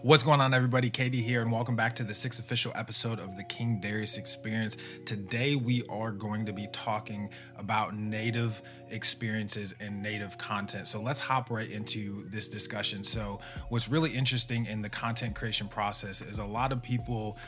What's going on, everybody? Katie here, and welcome back to the 6th official episode of the King Darius Experience. Today, we are going to be talking about native experiences and native content. So let's hop right into this discussion. So what's really interesting in the content creation process is a lot of people,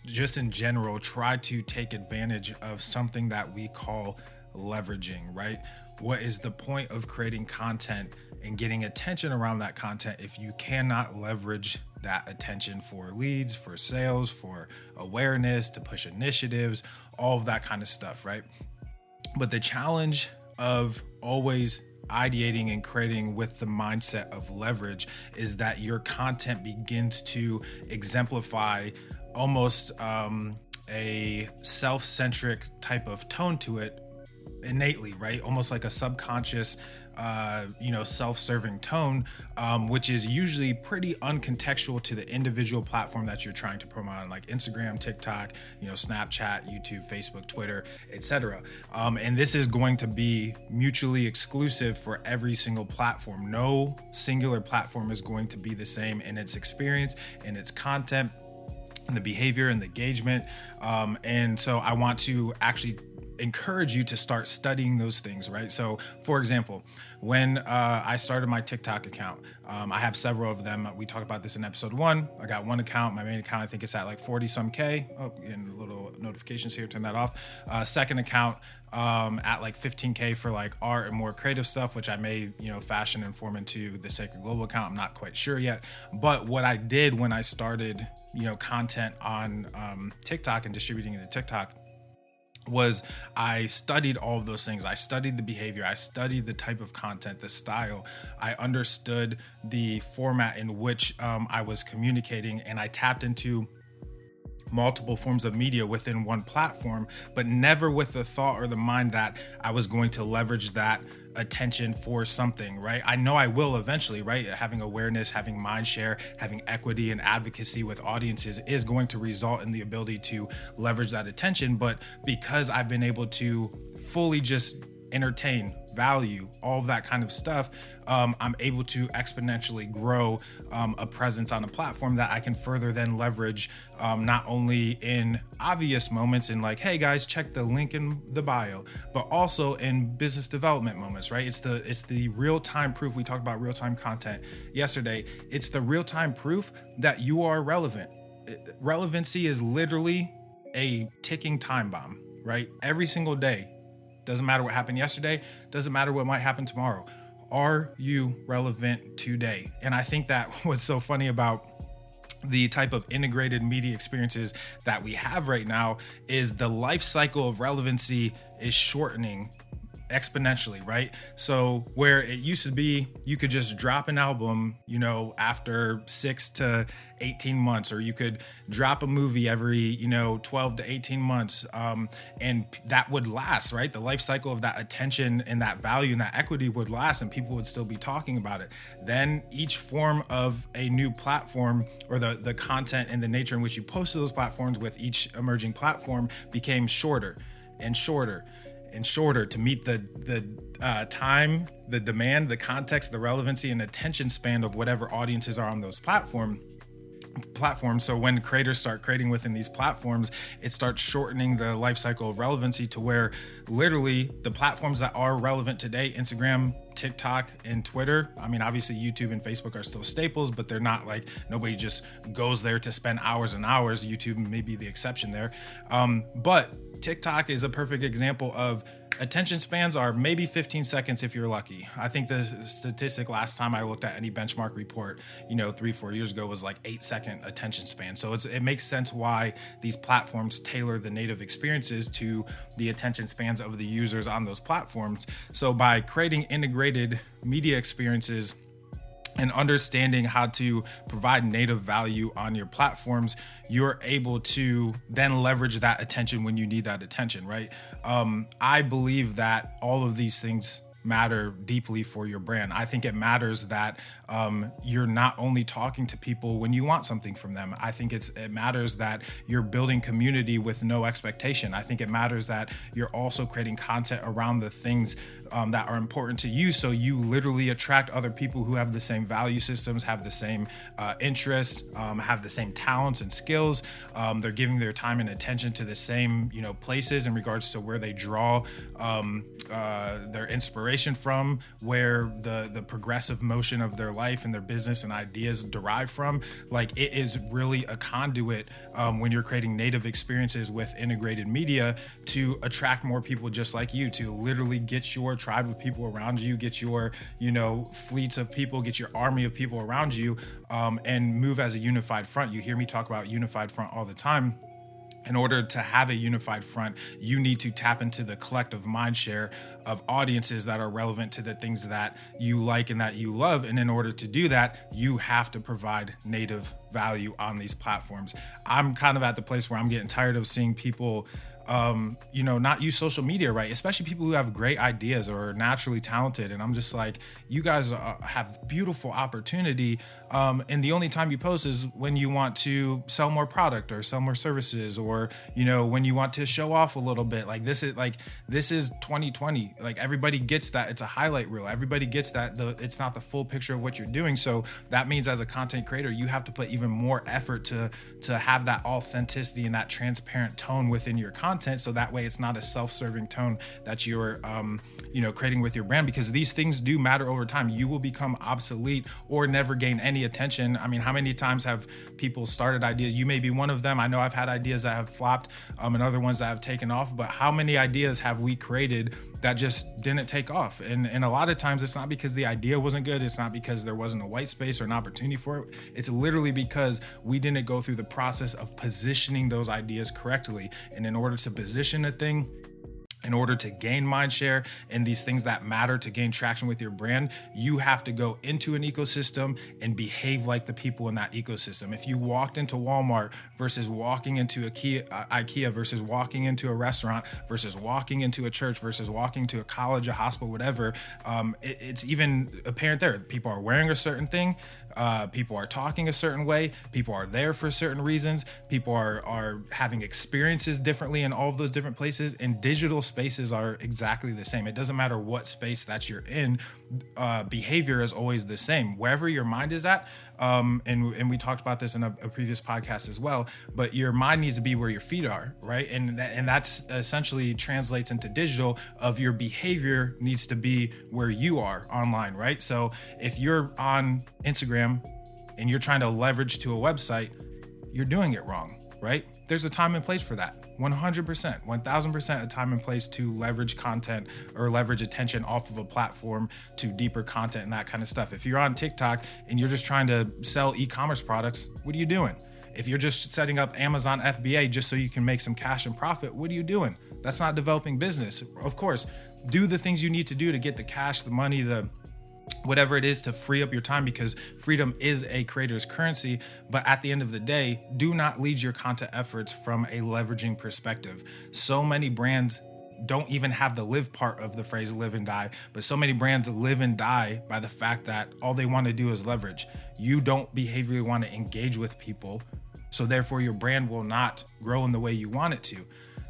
just in general, try to take advantage of something that we call leveraging, right? What is the point of creating content and getting attention around that content if you cannot leverage that attention for leads, for sales, for awareness, to push initiatives, all of that kind of stuff, right? But the challenge of always ideating and creating with the mindset of leverage is that your content begins to exemplify almost a self-centric type of tone to it innately, right? Almost like a subconscious, self-serving tone, which is usually pretty uncontextual to the individual platform that you're trying to promote on, like Instagram, TikTok, Snapchat, YouTube, Facebook, Twitter, etc. And this is going to be mutually exclusive for every single platform. No singular platform is going to be the same in its experience, in its content, and the behavior and the engagement. And so I want to actually encourage you to start studying those things, right? So for example, when I started my TikTok account, I have several of them. We talked about this in episode 1. I got one account, my main account, I think it's at like 40 some K. Oh, and little notifications here, turn that off. Second account at like 15K for like art and more creative stuff, which I may, fashion and form into the Sacred Global account. I'm not quite sure yet. But what I did when I started, content on TikTok and distributing it to TikTok was I studied all of those things. I studied the behavior. I studied the type of content, the style. I understood the format in which I was communicating, and I tapped into multiple forms of media within one platform, but never with the thought or the mind that I was going to leverage that attention for something, right? I know I will eventually, right? Having awareness, having mind share, having equity and advocacy with audiences is going to result in the ability to leverage that attention. But because I've been able to fully just entertain, value, all of that kind of stuff, I'm able to exponentially grow a presence on a platform that I can further then leverage, not only in obvious moments in like, hey guys, check the link in the bio, but also in business development moments, right? It's the real-time proof. We talked about real-time content yesterday. It's the real-time proof that you are relevant. Relevancy is literally a ticking time bomb, right? Every single day. Doesn't matter what happened yesterday. Doesn't matter what might happen tomorrow. Are you relevant today? And I think that what's so funny about the type of integrated media experiences that we have right now is the life cycle of relevancy is shortening exponentially, right? So where it used to be, you could just drop an album, after 6 to 18 months, or you could drop a movie every, 12 to 18 months. And that would last, right? The life cycle of that attention and that value and that equity would last, and people would still be talking about it. Then each form of a new platform, or the content and the nature in which you posted those platforms with each emerging platform, became shorter and shorter and shorter to meet the time, the demand, the context, the relevancy, and attention span of whatever audiences are on those platforms. So when creators start creating within these platforms, it starts shortening the life cycle of relevancy to where literally the platforms that are relevant today, Instagram, TikTok, and Twitter. I mean, obviously YouTube and Facebook are still staples, but they're not like, nobody just goes there to spend hours and hours. YouTube may be the exception there. But TikTok is a perfect example of attention spans are maybe 15 seconds if you're lucky. I think the statistic last time I looked at any benchmark report, 3-4 years ago, was like 8-second attention span. So it makes sense why these platforms tailor the native experiences to the attention spans of the users on those platforms. So by creating integrated media experiences and understanding how to provide native value on your platforms, you're able to then leverage that attention when you need that attention, right? I believe that all of these things matter deeply for your brand. I think it matters that you're not only talking to people when you want something from them. I think it matters that you're building community with no expectation. I think it matters that you're also creating content around the things that are important to you. So you literally attract other people who have the same value systems, have the same interests, have the same talents and skills. They're giving their time and attention to the same, places in regards to where they draw their inspiration from, where the progressive motion of their life and their business and ideas derive from. Like, it is really a conduit when you're creating native experiences with integrated media to attract more people just like you, to literally get your tribe of people around you, get your, fleets of people, get your army of people around you, and move as a unified front. You hear me talk about unified front all the time. In order to have a unified front, you need to tap into the collective mind share of audiences that are relevant to the things that you like and that you love. And in order to do that, you have to provide native value on these platforms. I'm kind of at the place where I'm getting tired of seeing people not use social media right, especially people who have great ideas or are naturally talented. And I'm just like, you guys have beautiful opportunity. And the only time you post is when you want to sell more product or sell more services, or, when you want to show off a little bit. Like, this is 2020. Like, everybody gets that. It's a highlight reel. Everybody gets that. It's not the full picture of what you're doing. So that means as a content creator, you have to put even more effort to have that authenticity and that transparent tone within your content. So that way it's not a self-serving tone that you're, creating with your brand, because these things do matter over time. You will become obsolete or never gain any attention. I mean, how many times have people started ideas? You may be one of them. I know I've had ideas that have flopped, and other ones that have taken off, but how many ideas have we created that just didn't take off? And a lot of times it's not because the idea wasn't good. It's not because there wasn't a white space or an opportunity for it. It's literally because we didn't go through the process of positioning those ideas correctly. And in order to position a thing, in order to gain mind share and these things that matter to gain traction with your brand, you have to go into an ecosystem and behave like the people in that ecosystem. If you walked into Walmart versus walking into IKEA versus walking into a restaurant versus walking into a church versus walking to a college, a hospital, whatever, it's even apparent there. People are wearing a certain thing. People are talking a certain way. People are there for certain reasons. People are having experiences differently in all of those different places. And digital spaces are exactly the same. It doesn't matter what space that you're in. Behavior is always the same. Wherever your mind is at, and we talked about this in a previous podcast as well, but your mind needs to be where your feet are, right? And that's essentially translates into digital of your behavior needs to be where you are online, right? So if you're on Instagram and you're trying to leverage to a website, you're doing it wrong, right? There's a time and place for that. 100%, 1000% a time and place to leverage content or leverage attention off of a platform to deeper content and that kind of stuff. If you're on TikTok and you're just trying to sell e-commerce products, what are you doing? If you're just setting up Amazon FBA just so you can make some cash and profit, what are you doing? That's not developing business. Of course, do the things you need to do to get the cash, the money, the whatever it is to free up your time, because freedom is a creator's currency. But at the end of the day, do not lead your content efforts from a leveraging perspective. So many brands don't even have the live part of the phrase live and die, but so many brands live and die by the fact that all they want to do is leverage. You don't behaviorally want to engage with people, so therefore your brand will not grow in the way you want it to.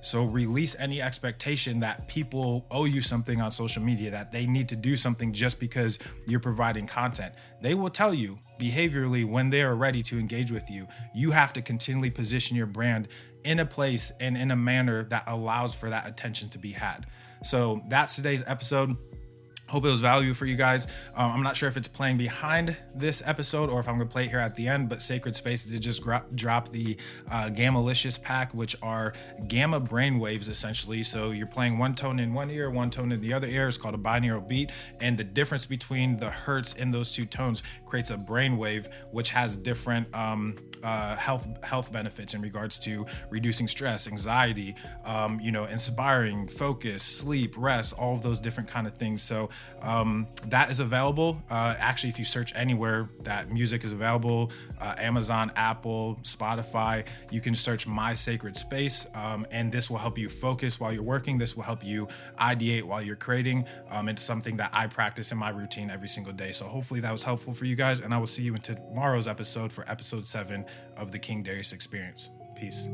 So release any expectation that people owe you something on social media, that they need to do something just because you're providing content. They will tell you behaviorally when they are ready to engage with you. You have to continually position your brand in a place and in a manner that allows for that attention to be had. So that's today's episode. Hope it was value for you guys. I'm not sure if it's playing behind this episode or if I'm going to play it here at the end, but Sacred Space did just drop the Gammalicious pack, which are gamma brainwaves essentially. So you're playing one tone in one ear, one tone in the other ear. It's called a binaural beat. And the difference between the hertz in those two tones creates a brainwave, which has different health benefits in regards to reducing stress, anxiety, inspiring, focus, sleep, rest, all of those different kind of things. So that is available. Actually, if you search anywhere that music is available, Amazon, Apple, Spotify, you can search My Sacred Space, and this will help you focus while you're working. This will help you ideate while you're creating. It's something that I practice in my routine every single day. So hopefully that was helpful for you guys, and I will see you in tomorrow's episode for episode 7 of the King Darius Experience. Peace.